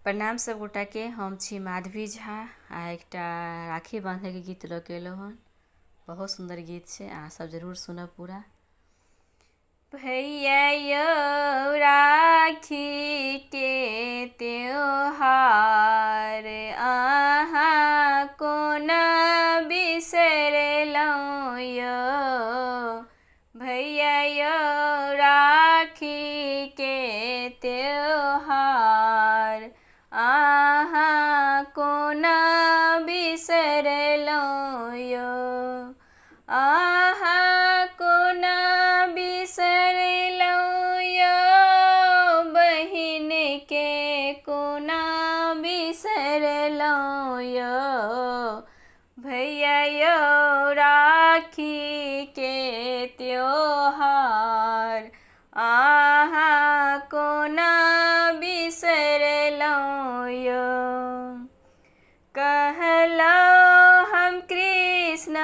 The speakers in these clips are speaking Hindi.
प्रणाम सब गोटा के। हम छी माधवी झा आ एकटा राखी बांधे के गीत लऽ के एलहुँ हन। बहुत सुंदर गीत छै, अहाँ सब जरूर सुनब पूरा। भैया यौ राखी के त्योहार अहाँ कोना बिसरलहुँ यौ। भैया यौ राखी के त्योहार अहाँ कोना बिसरलहुँ यौ। अहाँ कोना बिसरलहुँ यौ, बहिन के कोना बिसरलहुँ यौ। भैया यौ राखी के त्योहार अहाँ कोना बिसरलहुँ यौ। कहलहुँ हम कृष्ण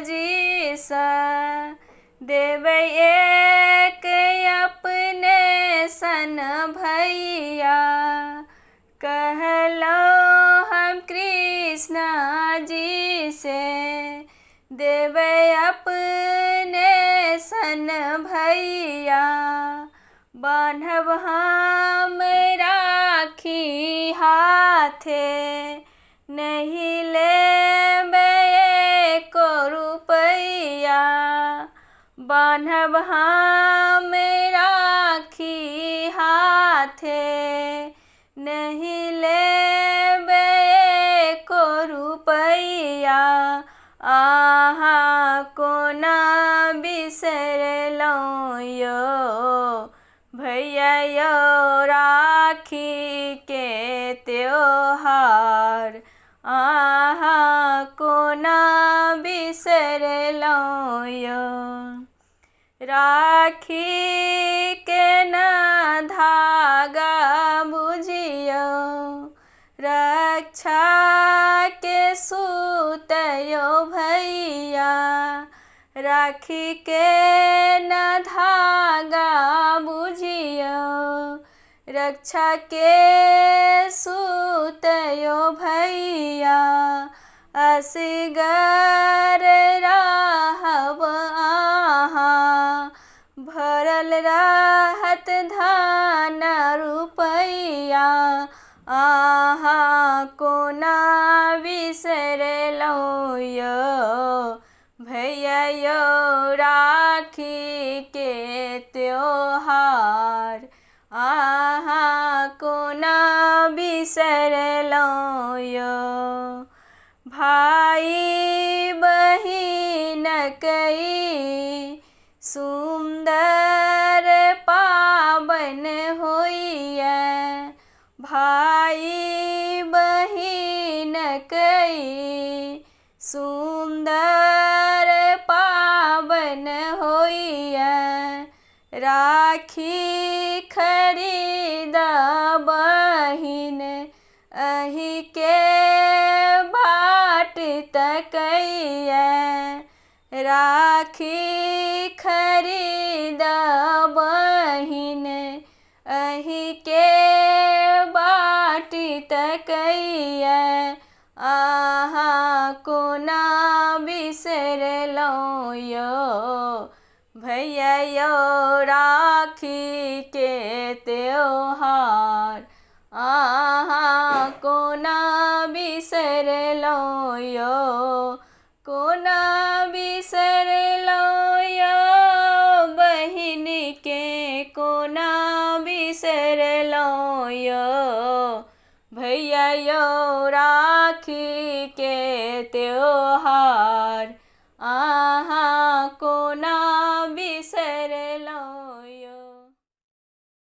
जी सँ देबै एक अपने सन भैया। कहलहुँ हम कृष्ण जी से देबै अपने सन भैया। बान्हब हम राखी हाथे, नहीं लेबै एको रुपैया। बान्हब हम राखी हाथे, नहीं लेबै एको रुपैया। अहाँ कोना बिसरलहुँ यौ। भैया यौ राखी के त्योहार अहाँ कोना बिसरलहुँ यौ। राखी के न धागा बुझियौ, रक्षा के सूत यौ भैया। राखी के न धागा बुझियौ, रक्षा के सूत यौ भैया। असगर रहब अहाँ, भरल रहत धन रुपैया। अहाँ कोना बिसरलहुँ यौ। भैया यौ राखी के त्योहार अहाँ कोना बिसरलहुँ यौ। भाई बहिनक ई सुन्दर पाबनि होइए। भाई बहिनक ई सुन्दर पाबनि होइए। राखी खरीद बहिन अहि के बाट तकैए। राखी खरीद बहिन अहि के बाट तकैए। अहाँ कोना बिसरलहुँ यौ। भैया यौ राखी के त्योहार अहाँ कोना बिसरलहुँ यौ। कोना बिसरलहुँ यौ, बहिन के कोना बिसरलहुँ यौ। भैया यौ राखी के त्योहार